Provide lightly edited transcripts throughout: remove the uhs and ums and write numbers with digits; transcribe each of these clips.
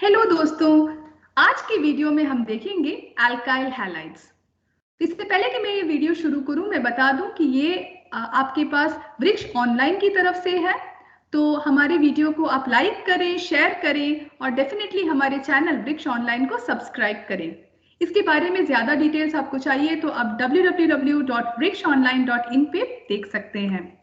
Hello दोस्तों, आज की वीडियो में हम देखेंगे अल्काइल हैलाइड्स। इससे पहले कि मैं ये वीडियो शुरू करूं, मैं बता दूं कि ये आपके पास वृक्ष ऑनलाइन की तरफ से है। तो हमारे वीडियो को आप लाइक करें, शेयर करें और डेफिनेटली हमारे चैनल वृक्ष ऑनलाइन को सब्सक्राइब करें। इसके बारे में ज्यादा डिटेल्स आपको चाहिए तो आप www.vrikshonline.in पे देख सकते हैं।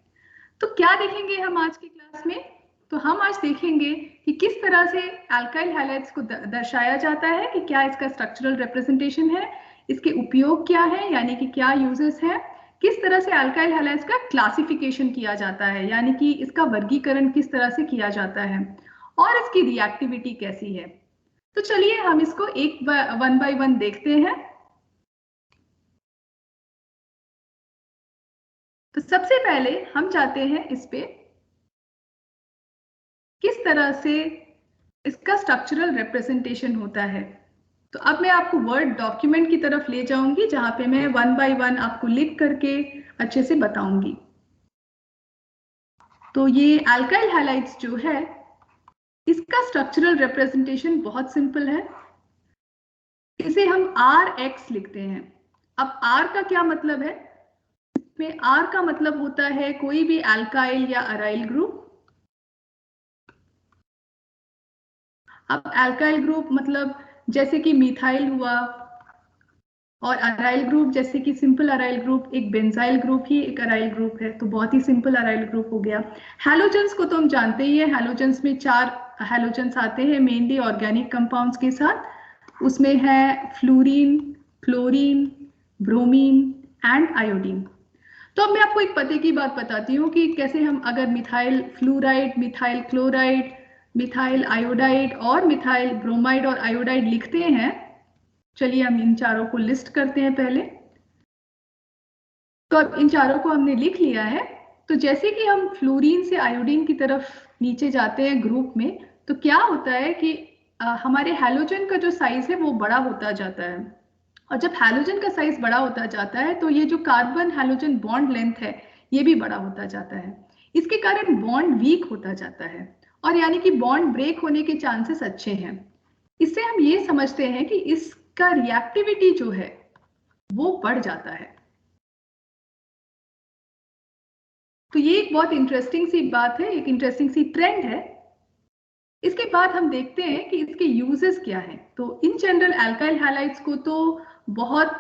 तो क्या देखेंगे हम आज की क्लास में? तो हम आज देखेंगे कि किस तरह से अल्काइल हैलाइड्स को दर्शाया जाता है, कि क्या इसका स्ट्रक्चरल रिप्रेजेंटेशन है, इसके उपयोग क्या है, यानी कि क्या यूजेस है, किस तरह से अल्काइल हैलाइड्स का क्लासिफिकेशन किया जाता है, यानी कि इसका वर्गीकरण किस तरह से किया जाता है, और इसकी रिएक्टिविटी कैसी है। तो चलिए हम इसको वन बाय वन देखते हैं। तो सबसे पहले हम चाहते हैं इस पे किस तरह से इसका स्ट्रक्चरल रिप्रेजेंटेशन होता है। तो अब मैं आपको वर्ड डॉक्यूमेंट की तरफ ले जाऊंगी, जहां पे मैं वन बाय वन आपको लिख करके अच्छे से बताऊंगी। तो ये अल्काइल हैलाइड्स जो है, इसका स्ट्रक्चरल रिप्रेजेंटेशन बहुत सिंपल है। इसे हम RX लिखते हैं। अब R का क्या मतलब है? इसमें R का मतलब होता है कोई भी अल्काइल या अराइल ग्रुप। अब अल्काइल ग्रुप मतलब जैसे कि मिथाइल हुआ, और अराइल ग्रुप जैसे कि सिंपल अराइल ग्रुप, एक बेंजाइल ग्रुप ही एक अराइल ग्रुप है, तो बहुत ही सिंपल अराइल ग्रुप हो गया। हैलोजेंस को तो हम जानते ही है, हैलोजेंस में 4 हैलोजेंस आते हैं मेनली ऑर्गेनिक कंपाउंड्स के साथ। उसमें है fluorine, chlorine, bromine and iodine. तो अब मैं आपको एक पते की बात बताती हूँ कि कैसे हम अगर methyl fluoride, methyl chloride, methyl iodide और मिथाइल ब्रोमाइड और आयोडाइड लिखते हैं। चलिए हम इन चारों को लिस्ट करते हैं पहले। तो अब इन चारों को हमने लिख लिया है। तो जैसे कि हम फ्लोरीन से आयोडीन की तरफ नीचे जाते हैं ग्रुप में, तो क्या होता है कि हमारे हैलोजन का जो साइज है वो बड़ा होता जाता है। और जब हैलोजन का साइज बड़ा होता जाता है तो ये जो कार्बन हैलोजन बॉन्ड लेंथ है ये भी बड़ा होता जाता है। इसके कारण बॉन्ड वीक होता जाता है, और यानी कि बॉन्ड ब्रेक होने के चांसेस अच्छे हैं। इससे हम ये समझते हैं कि इसका रिएक्टिविटी जो है वो बढ़ जाता है। तो ये एक बहुत इंटरेस्टिंग सी बात है, एक इंटरेस्टिंग सी ट्रेंड है। इसके बाद हम देखते हैं कि इसके यूजेस क्या हैं। तो इन जनरल अल्काइल हैलाइड्स को तो बहुत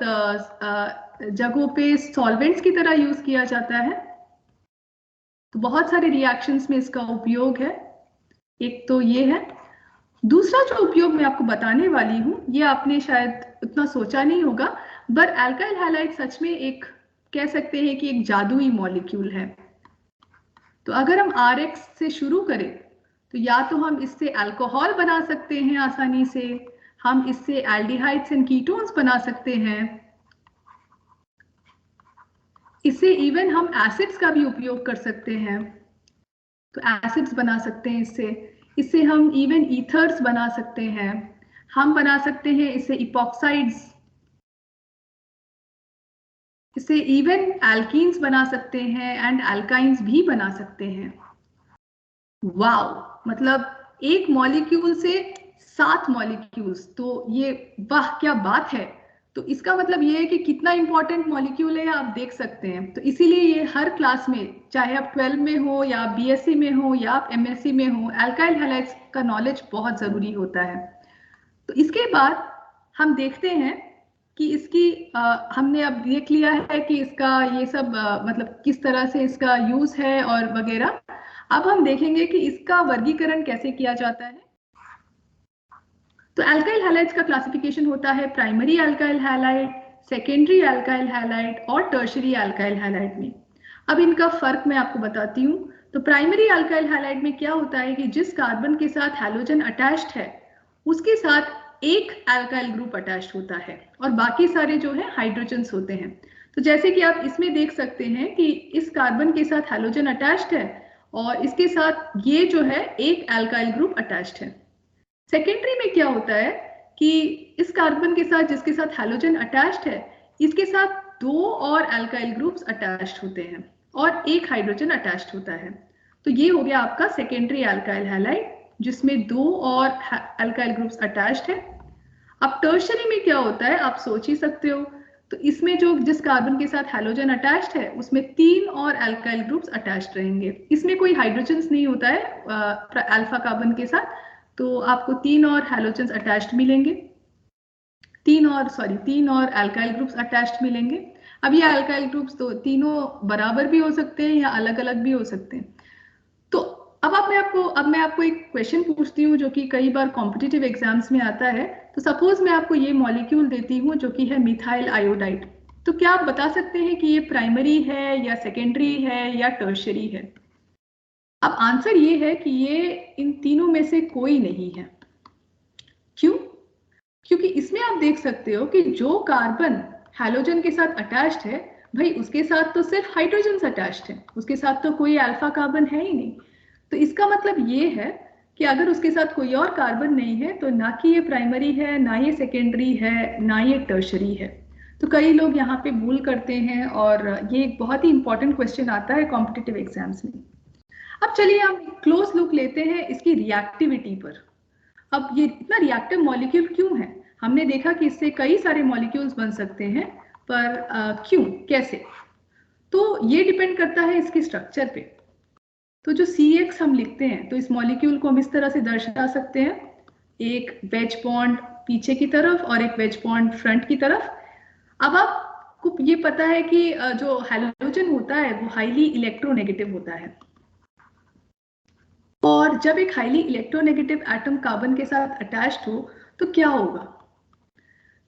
जगहों पे सॉल्वेंट्स की तरह यूज किया जाता है। तो बहुत सारे रिएक्शंस में इसका उपयोग है। एक तो ये है। दूसरा जो उपयोग मैं आपको बताने वाली हूँ, ये आपने शायद उतना सोचा नहीं होगा, बट अल्काइल हैलाइड सच में एक कह सकते हैं कि एक जादुई मॉलिक्यूल है। तो अगर हम RX से शुरू करें तो या तो हम इससे अल्कोहल बना सकते हैं आसानी से, हम इससे एल्डिहाइड्स एंड कीटोन्स बना सकते हैं, इससे इवन हम एसिड्स का भी उपयोग कर सकते हैं। तो एसिड्स बना सकते हैं इससे, इससे हम इवन ईथर्स बना सकते हैं, हम बना सकते हैं इससे इपॉक्साइड्स, इससे इवन एल्कीन्स बना सकते हैं एंड अल्काइंस भी बना सकते हैं। वाओ, मतलब एक मॉलिक्यूल से 7 मॉलिक्यूल्स, तो ये वाह क्या बात है। तो इसका मतलब ये है कि कितना इंपॉर्टेंट मॉलिक्यूल है, आप देख सकते हैं। तो इसीलिए ये हर क्लास में, चाहे आप 12 में हो या आप BSc में हो या आप MSc में हो, अल्काइल हैलाइड्स का नॉलेज बहुत जरूरी होता है। तो इसके बाद हम देखते हैं कि इसकी हमने अब देख लिया है कि इसका ये सब मतलब किस तरह से इसका यूज है और वगैरह। अब हम देखेंगे कि इसका वर्गीकरण कैसे किया जाता है। तो अल्काइल हैलाइड्स का क्लासिफिकेशन होता है primary alkyl halide, secondary alkyl halide और टर्शरी अल्काइल हैलाइड में। अब इनका फर्क मैं आपको बताती हूँ। तो प्राइमरी अल्काइल हैलाइड में क्या होता है कि जिस कार्बन के साथ हैलोजन अटैच्ड है उसके साथ एक अल्काइल ग्रुप अटैच्ड होता है और बाकी सारे जो है हाइड्रोजन्स होते हैं। तो जैसे कि आप इसमें देख सकते हैं कि इस कार्बन के साथ हैलोजन अटैच्ड है और इसके साथ ये जो है एक अल्काइल ग्रुप अटैच्ड है। सेकेंडरी में क्या होता है कि इस कार्बन के साथ जिसके साथ हैलोजन अटैच्ड है, इसके साथ 2 और अल्काइल ग्रुप्स अटैच्ड होते हैं और एक हाइड्रोजन अटैच्ड होता है। तो ये हो गया आपका सेकेंडरी अल्काइल हैलाइड। जिसमें 2 और अल्काइल ग्रुप्स अटैच्ड है। अब टर्शरी में क्या होता है आप सोच ही सकते हो, तो इसमें जो जिस कार्बन के साथ हैलोजन अटैच्ड है उसमें 3 और अल्काइल ग्रुप्स अटैच्ड रहेंगे। इसमें कोई हाइड्रोजन्स नहीं होता है अल्फा कार्बन के साथ, तो आपको 3 और हैलोजन्स अटैच्ड मिलेंगे, 3 और अल्काइल ग्रुप्स अटैच्ड मिलेंगे। अब ये अल्काइल ग्रुप्स तो तीनों बराबर भी हो सकते हैं या अलग अलग भी हो सकते हैं। तो अब मैं आपको एक क्वेश्चन पूछती हूँ जो कि कई बार कॉम्पिटिटिव एग्जाम्स में आता है। तो सपोज मैं आपको ये मॉलिक्यूल देती हूँ जो कि है मिथाइल आयोडाइड, तो क्या आप बता सकते हैं कि ये प्राइमरी है या सेकेंडरी है या टर्शरी है? अब आंसर ये है कि ये इन तीनों में से कोई नहीं है। क्यों? क्योंकि इसमें आप देख सकते हो कि जो कार्बन हैलोजन के साथ अटैच्ड है, भाई उसके साथ तो सिर्फ हाइड्रोजन अटैच्ड है, उसके साथ तो कोई अल्फा कार्बन है ही नहीं। तो इसका मतलब ये है कि अगर उसके साथ कोई और कार्बन नहीं है तो ना कि ये प्राइमरी है, ना ये सेकेंडरी है, ना ये टर्शरी है। तो कई लोग यहाँ पे भूल करते हैं और ये एक बहुत ही इंपॉर्टेंट क्वेश्चन आता है कॉम्पिटिटिव एग्जाम्स में। अब चलिए हम क्लोज लुक लेते हैं इसकी रिएक्टिविटी पर। अब ये इतना रिएक्टिव मॉलिक्यूल क्यों है? हमने देखा कि इससे कई सारे मॉलिक्यूल्स बन सकते हैं, पर क्यों, कैसे? तो ये डिपेंड करता है इसके स्ट्रक्चर पे। तो जो CX हम लिखते हैं, तो इस मॉलिक्यूल को हम इस तरह से दर्शा सकते हैं, एक वेज बॉन्ड पीछे की तरफ और एक वेज बॉन्ड फ्रंट की तरफ। अब आपको ये पता है कि जो हैलोजन होता है वो हाईली इलेक्ट्रोनेगेटिव होता है, और जब एक हाईली इलेक्ट्रोनेगेटिव एटम कार्बन के साथ अटैच्ड हो तो क्या होगा?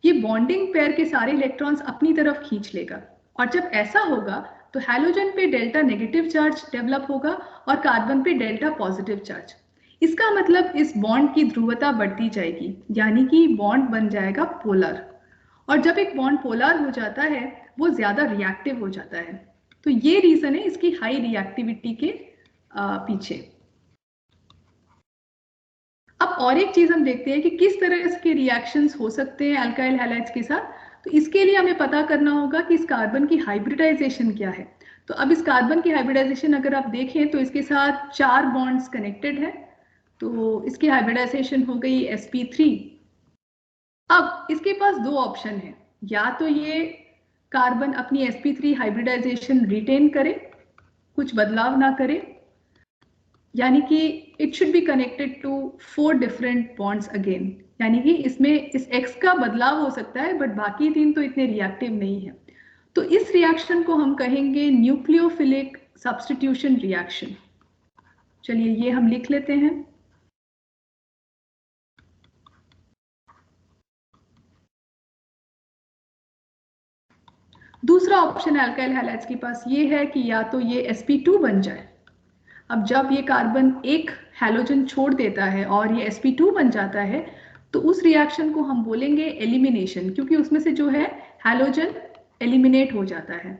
ये बॉन्डिंग पेयर के सारे इलेक्ट्रॉन्स अपनी तरफ खींच लेगा, और जब ऐसा होगा तो हैलोजन पे डेल्टा नेगेटिव चार्ज डेवलप होगा और कार्बन पे डेल्टा पॉजिटिव चार्ज। इसका मतलब इस बॉन्ड की ध्रुवता बढ़ती जाएगी, यानी कि बॉन्ड बन जाएगा पोलर, और जब एक बॉन्ड पोलर हो जाता है वो ज्यादा रिएक्टिव हो जाता है। तो ये रीजन है इसकी हाई रिएक्टिविटी के पीछे। अब और एक चीज हम देखते हैं कि किस तरह के रिएक्शंस हो सकते हैं अल्काइल हैलाइड्स के साथ। तो इसके लिए हमें पता करना होगा कि इस कार्बन की हाइब्रिडाइजेशन क्या है। तो अब इस कार्बन की हाइब्रिडाइजेशन अगर आप देखें तो इसके साथ 4 बॉन्ड्स कनेक्टेड है, तो इसकी हाइब्रिडाइजेशन हो गई sp3। अब इसके पास 2 ऑप्शन है, या तो ये कार्बन अपनी sp3 हाइब्रिडाइजेशन रिटेन करे, कुछ बदलाव ना करे, यानी कि it should be connected to 4 different bonds again, यानी कि इसमें इस X का बदलाव हो सकता है बट बाकी 3 तो इतने रिएक्टिव नहीं है। तो इस रिएक्शन को हम कहेंगे न्यूक्लियोफिलिक सब्स्टिट्यूशन रिएक्शन। चलिए ये हम लिख लेते हैं। दूसरा ऑप्शन अल्काइल हैलाइड्स के पास ये है कि या तो ये sp2 बन जाए। अब जब ये कार्बन एक हैलोजन छोड़ देता है और ये sp2 बन जाता है तो उस रिएक्शन को हम बोलेंगे एलिमिनेशन, क्योंकि उसमें से जो है हैलोजन एलिमिनेट हो जाता है।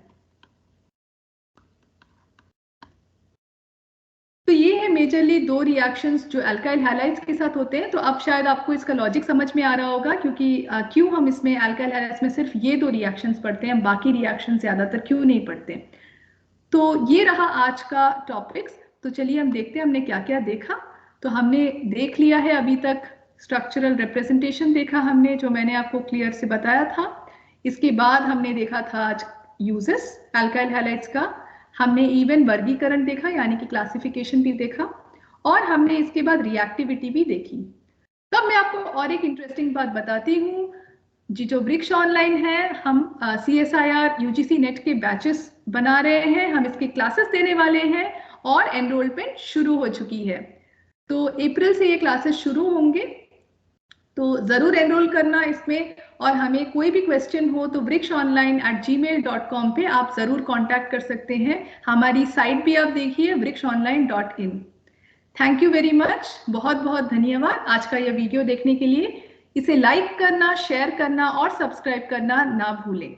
तो ये है मेजरली 2 रिएक्शंस जो अल्काइल हैलाइड्स के साथ होते हैं। तो अब शायद आपको इसका लॉजिक समझ में आ रहा होगा क्योंकि क्यों हम इसमें अल्काइल हैलाइड्स में सिर्फ ये 2 रिएक्शंस पढ़ते हैं, बाकी रिएक्शन ज्यादातर क्यों नहीं पढ़ते। तो ये रहा आज का टॉपिक्स। तो चलिए हम देखते हैं हमने क्या क्या देखा। तो हमने देख लिया है अभी तक स्ट्रक्चरल रिप्रेजेंटेशन देखा हमने, जो मैंने आपको क्लियर से बताया था। इसके बाद हमने देखा था आज यूजेस अल्काइल हैलाइड्स का, हमने इवन वर्गीकरण देखा यानी कि क्लासिफिकेशन भी देखा, और हमने इसके बाद रिएक्टिविटी भी देखी। तब मैं आपको और एक इंटरेस्टिंग बात बताती हूँ, जी जो वृक्ष ऑनलाइन है, हम CSIR UGC नेट के बैचेस बना रहे हैं, हम इसके क्लासेस देने वाले हैं और एनरोलमेंट शुरू हो चुकी है। तो अप्रैल से ये क्लासेस शुरू होंगे, तो जरूर एनरोल करना इसमें। और हमें कोई भी क्वेश्चन हो तो wriksonline@gmail.com पे आप जरूर कांटेक्ट कर सकते हैं। हमारी साइट भी आप देखिए wriksonline.in। Thank you very much, बहुत बहुत धन्यवाद आज का यह वीडियो देखने के लिए। इसे लाइक करना, शेयर करना और सब्सक्राइब करना ना भूलें।